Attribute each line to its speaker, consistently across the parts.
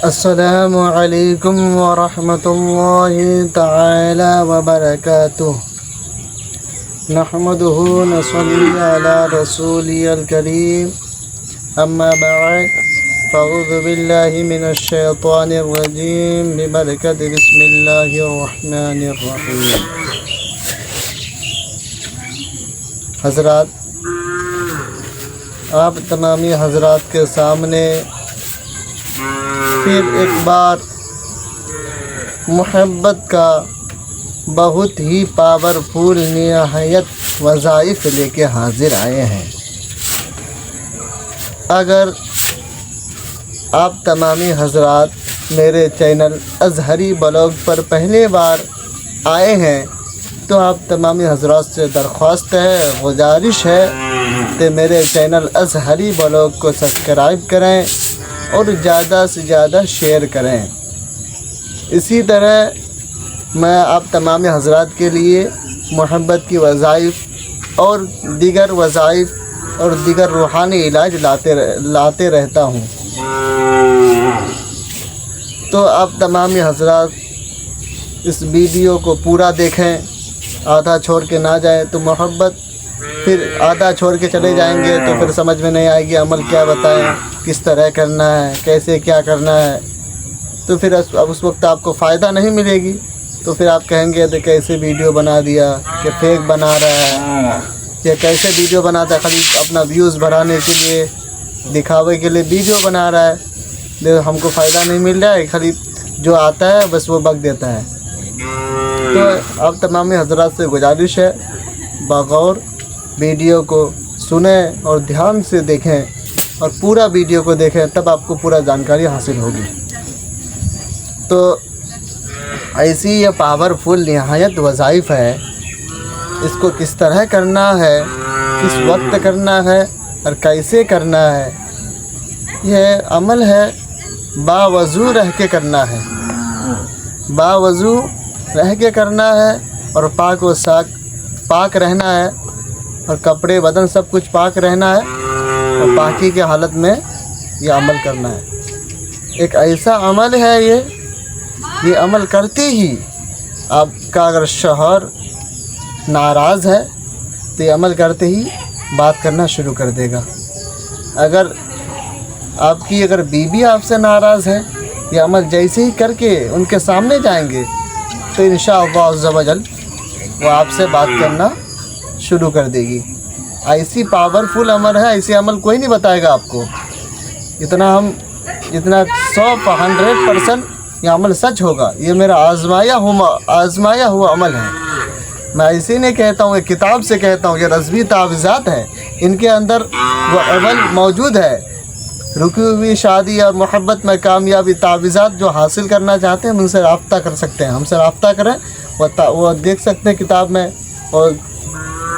Speaker 1: السلام علیکم ورحمۃ اللہ تعالی وبرکاتہ نحمده نصلی علی رسوله الکریم اما بعد فاعوذ باللہ من الشیطان الرجیم ببرکۃ بسم اللہ الرحمن الرحیم۔ حضرات، آپ تمامی حضرات کے سامنے پھر ایک بار محبت کا بہت ہی پاورفل نہایت وظائف لے کے حاضر آئے ہیں۔ اگر آپ تمامی حضرات میرے چینل اظہری بلاگ پر پہلے بار آئے ہیں تو آپ تمامی حضرات سے درخواست ہے، گزارش ہے کہ میرے چینل اظہری بلاگ کو سبسکرائب کریں اور زیادہ سے زیادہ شیئر کریں۔ اسی طرح میں آپ تمام حضرات کے لیے محبت کی وظائف اور دیگر وظائف اور دیگر روحانی علاج لاتے رہتا ہوں۔ تو آپ تمام حضرات اس ویڈیو کو پورا دیکھیں، آدھا چھوڑ کے نہ جائیں تو محبت، پھر آدھا چھوڑ کے چلے جائیں گے تو پھر سمجھ میں نہیں آئے گی عمل کیا بتائیں، کس طرح کرنا ہے، کیسے کیا کرنا ہے، تو پھر اس وقت آپ کو فائدہ نہیں ملے گی۔ تو پھر آپ کہیں گے کہ کیسے ویڈیو بنا دیا، کہ فیک بنا رہا ہے، یا کیسے ویڈیو بناتا ہے، خالی اپنا ویوز بڑھانے کے لیے، دکھاوے کے لیے ویڈیو بنا رہا ہے، ہم کو فائدہ نہیں مل رہا ہے، خالی جو آتا ہے بس وہ بک دیتا ہے۔ تو آپ تمام حضرات سے گزارش ہے، بغور ویڈیو کو سنیں اور دھیان سے دیکھیں اور پورا ویڈیو کو دیکھیں، تب آپ کو پورا جانکاری حاصل ہوگی۔ تو ایسی یہ پاورفل نہایت وظائف ہے، اس کو کس طرح کرنا ہے، کس وقت کرنا ہے اور کیسے کرنا ہے، یہ عمل ہے باوضو رہ کے کرنا ہے، باوضو رہ کے کرنا ہے، اور پاک رہنا ہے، اور کپڑے بدن سب کچھ پاک رہنا ہے، اور پاکی کے حالت میں یہ عمل کرنا ہے۔ ایک ایسا عمل ہے یہ عمل کرتے ہی آپ کا اگر شوہر ناراض ہے تو یہ عمل کرتے ہی بات کرنا شروع کر دے گا۔ اگر آپ کی بیوی آپ سے ناراض ہے، یہ عمل جیسے ہی کر کے ان کے سامنے جائیں گے تو انشاءاللہ عز و جل وہ آپ سے بات کرنا شروع کر دے گی۔ ایسی پاورفل عمل ہے، ایسی عمل کوئی نہیں بتائے گا آپ کو۔ اتنا 100% یہ عمل سچ ہوگا، یہ میرا آزمایا ہوا عمل ہے۔ میں ایسے نہیں کہتا ہوں، کہ کتاب سے کہتا ہوں، یہ رضوی تعویذات ہیں، ان کے اندر وہ عمل موجود ہے۔ رکی ہوئی شادی اور محبت میں کامیابی تعویذات جو حاصل کرنا چاہتے ہیں ہم ان سے رابطہ کر سکتے ہیں، ہم سے رابطہ کریں، وہ دیکھ سکتے ہیں کتاب میں، اور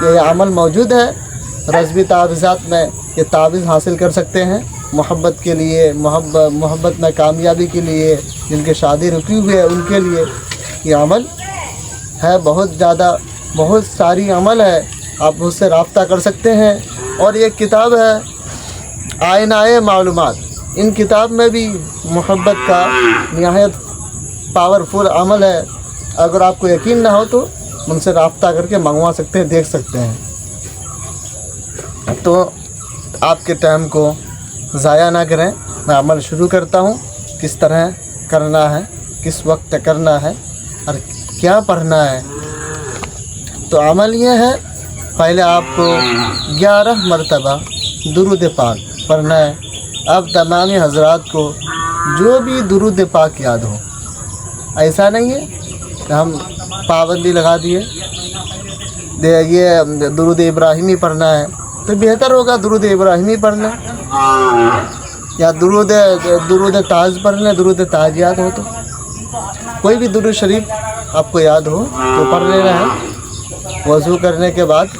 Speaker 1: یہ عمل موجود ہے رضوی تعویذات میں۔ یہ تعویذ حاصل کر سکتے ہیں محبت کے لیے، محبت میں کامیابی کے لیے، جن کی شادی رکی ہوئی ہے ان کے لیے یہ عمل ہے۔ بہت زیادہ، بہت ساری عمل ہے، آپ اس سے رابطہ کر سکتے ہیں۔ اور یہ کتاب ہے آئینہ معلومات، ان کتاب میں بھی محبت کا نہایت پاورفل عمل ہے۔ اگر آپ کو یقین نہ ہو تو ان سے رابطہ کر کے منگوا سکتے ہیں، دیکھ سکتے ہیں۔ تو آپ کے ٹائم کو ضائع نہ کریں، میں عمل شروع کرتا ہوں، کس طرح کرنا ہے، کس وقت کرنا ہے اور کیا پڑھنا ہے۔ تو عمل یہ ہے، پہلے آپ کو 11 مرتبہ درود پاک پڑھنا ہے۔ اب تمامی حضرات کو جو بھی درود پاک یاد ہو، ایسا نہیں ہے کہ ہم پابندی لگا دیے یہ درود ابراہیمی پڑھنا ہے، تو بہتر ہوگا درود ابراہیمی پڑھنا، یا درود تاج پڑھنا، درود تاج یاد ہو تو کوئی بھی درود شریف آپ کو یاد ہو تو پڑھ لینا ہے۔ وضو کرنے کے بعد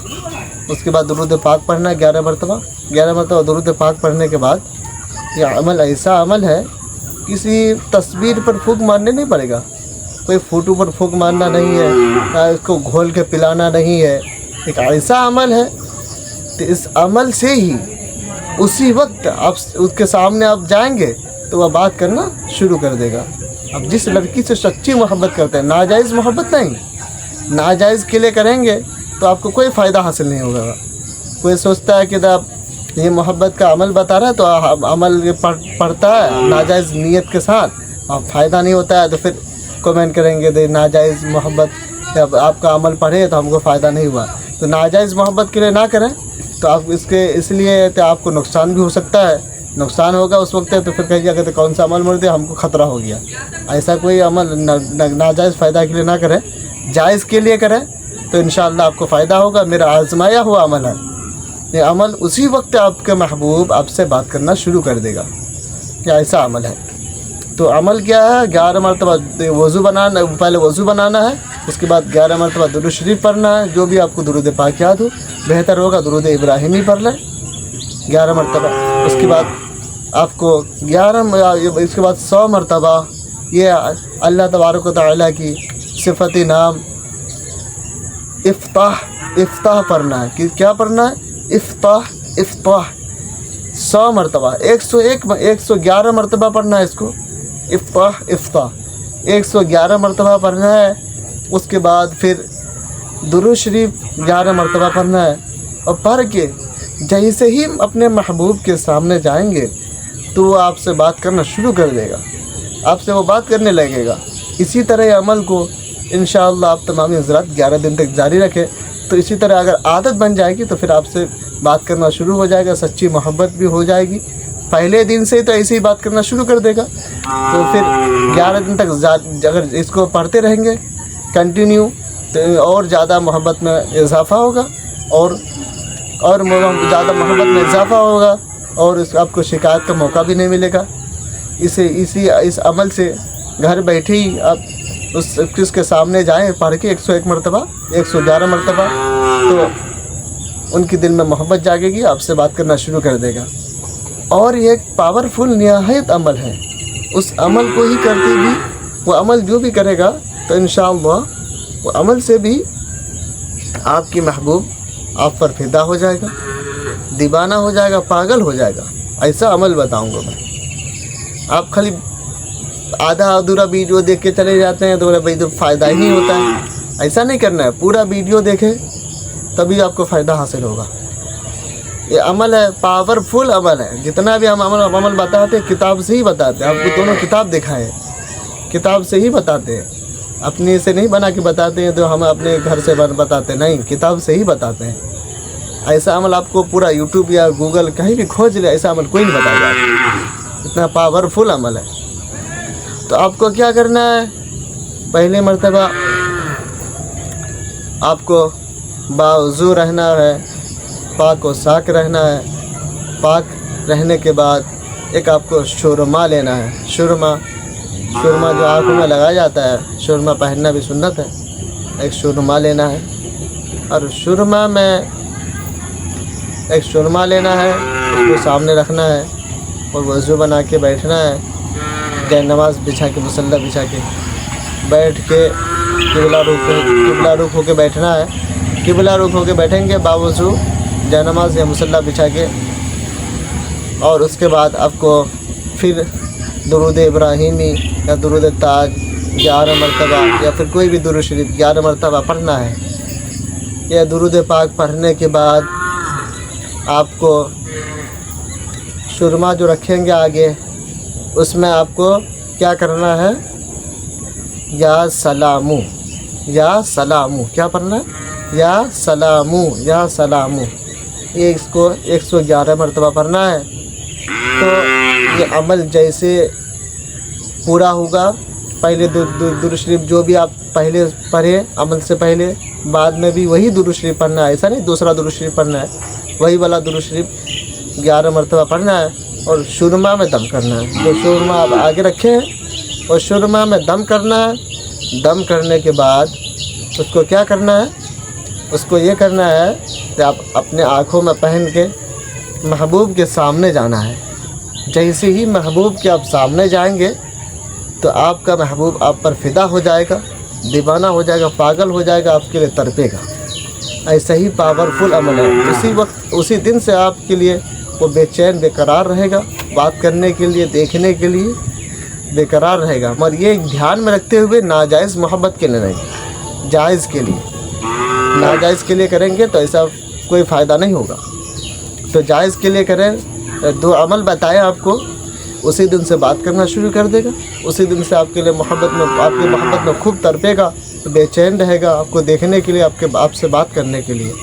Speaker 1: اس کے بعد درود پاک پڑھنا 11 مرتبہ درود پاک پڑھنے کے بعد یہ عمل ایسا عمل ہے، کسی تصویر پر پھونک مارنے نہیں پڑے گا، کوئی فوٹو پر پھونک مارنا نہیں ہے، اس کو گھول کے پلانا نہیں ہے۔ ایک ایسا عمل ہے تو اس عمل سے ہی اسی وقت آپ اس کے سامنے آپ جائیں گے تو وہ بات کرنا شروع کر دے گا۔ اب جس لڑکی سے سچی محبت کرتے ہیں، ناجائز محبت نہیں، ناجائز کے لیے کریں گے تو آپ کو کوئی فائدہ حاصل نہیں ہوگا۔ کوئی سوچتا ہے کہ اب یہ محبت کا عمل بتا رہا ہے تو عمل یہ پڑھتا ہے ناجائز نیت کے ساتھ، اور فائدہ نہیں ہوتا ہے تو پھر کومنٹ کریں گے ناجائز محبت، جب آپ کا عمل پڑھے تو ہم کو فائدہ نہیں ہوا۔ تو ناجائز محبت کے لیے نہ کریں، تو آپ اس لیے تو آپ کو نقصان بھی ہو سکتا ہے، نقصان ہوگا اس وقت تو پھر کہیے کہ کون سا عمل مر دیا، ہم کو خطرہ ہو گیا۔ ایسا کوئی عمل ناجائز فائدہ کے لیے نہ کریں، جائز کے لیے کریں تو انشاءاللہ آپ کو فائدہ ہوگا۔ میرا آزمایا ہوا عمل ہے، یہ عمل اسی وقت آپ کے محبوب آپ سے بات کرنا شروع کر دے گا کہ ایسا عمل ہے۔ تو عمل کیا ہے؟ 11 مرتبہ وضو بنانا، پہلے وضو بنانا ہے، اس کے بعد 11 مرتبہ درود شریف پڑھنا ہے، جو بھی آپ کو درود پاک یاد ہو، بہتر ہوگا درود ابراہیمی پڑھ لیں 11 مرتبہ۔ اس کے بعد آپ کو 100 مرتبہ یہ اللہ تبارک و تعالیٰ کی صفتی نام افتاح پڑھنا ہے۔ کہ کیا پڑھنا ہے؟ افتاح 100 مرتبہ، 111 مرتبہ پڑھنا ہے اس کو، افتاح 111 مرتبہ پڑھنا ہے۔ اس کے بعد پھر درود شریف 11 مرتبہ پڑھنا ہے، اور پڑھ کے جیسے ہی اپنے محبوب کے سامنے جائیں گے تو وہ آپ سے بات کرنا شروع کر دے گا، آپ سے وہ بات کرنے لگے گا۔ اسی طرح یہ عمل کو انشاءاللہ آپ تمام حضرات 11 دن تک جاری رکھیں، تو اسی طرح اگر عادت بن جائے گی تو پھر آپ سے بات کرنا شروع ہو جائے گا، سچی محبت بھی ہو جائے گی۔ پہلے دن سے ہی تو ایسے ہی بات کرنا شروع کر دے گا، تو پھر 11 دن تک اگر اس کو پڑھتے رہیں گے کنٹینیو تو اور زیادہ محبت میں اضافہ ہوگا، اور زیادہ محبت میں اضافہ ہوگا، اور آپ کو شکایت کا موقع بھی نہیں ملے گا۔ اس عمل سے گھر بیٹھے ہی آپ اس کے سامنے جائیں، پڑھ کے 101 مرتبہ 111 مرتبہ، تو ان کی دل میں محبت جاگے گی، آپ سے بات کرنا شروع کر دے گا۔ اور یہ ایک پاورفل نہایت عمل ہے، اس عمل کو ہی کرتے بھی وہ عمل جو بھی کرے گا تو انشاءاللہ وہ عمل سے بھی آپ کی محبوب آپ پر فدا ہو جائے گا، دیوانہ ہو جائے گا، پاگل ہو جائے گا۔ ایسا عمل بتاؤں گا میں۔ آپ خالی آدھا ادھورا ویڈیو دیکھ کے چلے جاتے ہیں تو بولے بھائی تو فائدہ ہی نہیں ہوتا ہے، ایسا نہیں کرنا ہے۔ پورا ویڈیو دیکھیں تبھی آپ کو فائدہ حاصل ہوگا۔ یہ عمل ہے، پاورفل عمل ہے۔ جتنا بھی ہم عمل بتاتے ہیں کتاب سے ہی بتاتے ہیں، آپ کو دونوں کتاب دکھائے، کتاب سے ہی بتاتے ہیں، اپنے سے نہیں بنا کے بتاتے ہیں تو ہم اپنے گھر سے بتاتے نہیں، کتاب سے ہی بتاتے ہیں۔ ایسا عمل آپ کو پورا یوٹیوب یا گوگل کہیں بھی کھوج لے، ایسا عمل کوئی نہیں بتا گا، اتنا پاورفل عمل ہے۔ تو آپ کو کیا کرنا ہے؟ پہلے مرتبہ آپ کو باوضو رہنا ہے، پاک و صاف رہنا ہے۔ پاک رہنے کے بعد ایک آپ کو سرما لینا ہے، سرما جو آنکھوں میں لگایا جاتا ہے، سرما پہننا بھی سنت ہے۔ ایک سرما لینا ہے، اور سرما میں ایک سرما لینا ہے، اس کو سامنے رکھنا ہے، اور وضو بنا کے بیٹھنا ہے، جائے نماز بچھا کے، مصلی بچھا کے بیٹھ کے قبلہ رخ ہو کے بیٹھنا ہے۔ قبلہ رخ ہو کے بیٹھیں گے باوضو جائے نماز یا مصلی بچھا کے، اور اس کے بعد آپ کو پھر درود ابراہیمی یا درود تاج 11 مرتبہ یا پھر کوئی بھی درود شریف 11 مرتبہ پڑھنا ہے۔ یہ درود پاک پڑھنے کے بعد آپ کو سرما جو رکھیں گے آگے، اس میں آپ کو کیا کرنا ہے؟ یا سلامو کیا پڑھنا ہے؟ یا سلامو یہ اس کو 111 مرتبہ پڑھنا ہے۔ تو یہ عمل جیسے پورا ہوگا، پہلے درود شریف جو بھی آپ پہلے پڑھے عمل سے پہلے، بعد میں بھی وہی درود شریف پڑھنا ہے، ایسا نہیں دوسرا درود شریف پڑھنا ہے، وہی والا درود شریف 11 مرتبہ پڑھنا ہے، اور سرما میں دم کرنا ہے۔ جو سرما آپ آگے رکھے ہیں اور سرما میں دم کرنا ہے۔ دم کرنے کے بعد اس کو کیا کرنا ہے؟ اس کو یہ کرنا ہے کہ آپ اپنے آنکھوں میں پہن کے محبوب کے سامنے جانا ہے۔ جیسے ہی محبوب کے آپ سامنے جائیں گے تو آپ کا محبوب آپ پر فدا ہو جائے گا، دیوانہ ہو جائے گا، پاگل ہو جائے گا، آپ کے لیے تڑپے گا۔ ایسا ہی پاورفل عمل ہے، اسی وقت اسی دن سے آپ کے لیے وہ بے چین بےقرار رہے گا، بات کرنے کے لیے دیکھنے کے لیے بےقرار رہے گا، مگر یہ دھیان میں رکھتے ہوئے ناجائز محبت کے لیے نہیں، جائز کے لیے۔ ناجائز کے لیے کریں گے تو ایسا کوئی فائدہ نہیں ہوگا، تو جائز کے لیے کریں۔ 2 عمل بتائیں آپ کو، اسی دن سے بات کرنا شروع کر دے گا، اسی دن سے آپ کے لیے آپ کی محبت میں خوب تڑپے گا، بے چین رہے گا آپ کو دیکھنے کے لیے، آپ سے بات کرنے کے لیے۔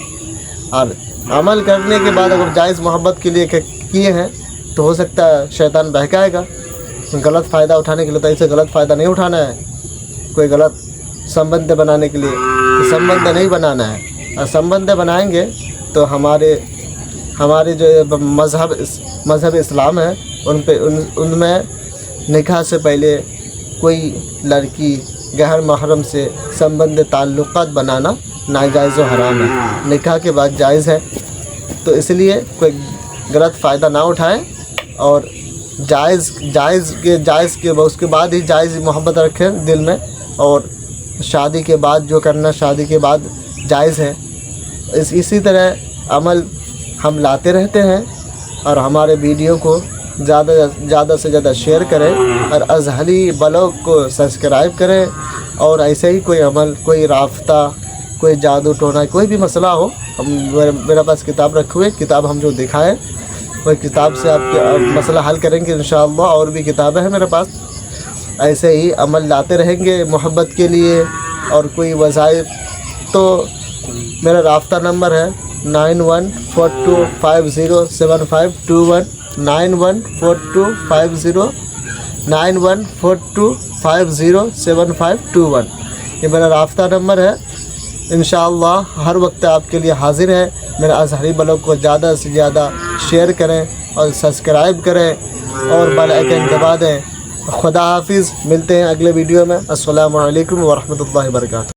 Speaker 1: اور عمل کرنے کے بعد اگر جائز محبت کے لیے کیے ہیں تو ہو سکتا ہے شیطان بہکائے گا غلط فائدہ اٹھانے کے لیے، تو ایسے غلط فائدہ نہیں اٹھانا ہے، کوئی غلط سمبندھ بنانے کے لیے سمبندھ نہیں بنانا ہے۔ اور سمبندھ بنائیں گے تو ہمارے جو مذہب اسلام ہے ان میں نکاح سے پہلے کوئی لڑکی غیر محرم سے سمبندھ تعلقات بنانا ناجائز و حرام ہے، نکاح کے بعد جائز ہے۔ تو اس لیے کوئی غلط فائدہ نہ اٹھائیں، اور جائز کے اس کے بعد ہی جائز محبت رکھیں دل میں، اور شادی کے بعد جو کرنا شادی کے بعد جائز ہے۔ اسی طرح عمل ہم لاتے رہتے ہیں، اور ہمارے ویڈیو کو زیادہ سے زیادہ شیئر کریں، اور اظہری بلاگ کو سبسکرائب کریں، اور ایسے ہی کوئی عمل، کوئی رابطہ، کوئی جادو ٹونا، کوئی بھی مسئلہ ہو، میرے پاس کتاب رکھی ہوئی، کتاب ہم جو دکھائیں وہ کتاب سے آپ کے مسئلہ حل کریں گے انشاءاللہ۔ اور بھی کتابیں ہیں میرے پاس، ایسے ہی عمل لاتے رہیں گے محبت کے لیے۔ اور کوئی وظائف تو میرا رابطہ نمبر ہے 9142507521 9142507521 یہ میرا رابطہ نمبر ہے۔ انشاءاللہ ہر وقت آپ کے لیے حاضر ہے۔ میرا اظہری بلاگ کو زیادہ سے زیادہ شیئر کریں اور سبسکرائب کریں اور بیل آئیکن دبا دیں۔ خدا حافظ، ملتے ہیں اگلے ویڈیو میں۔ السلام علیکم ورحمۃ اللہ وبرکاتہ۔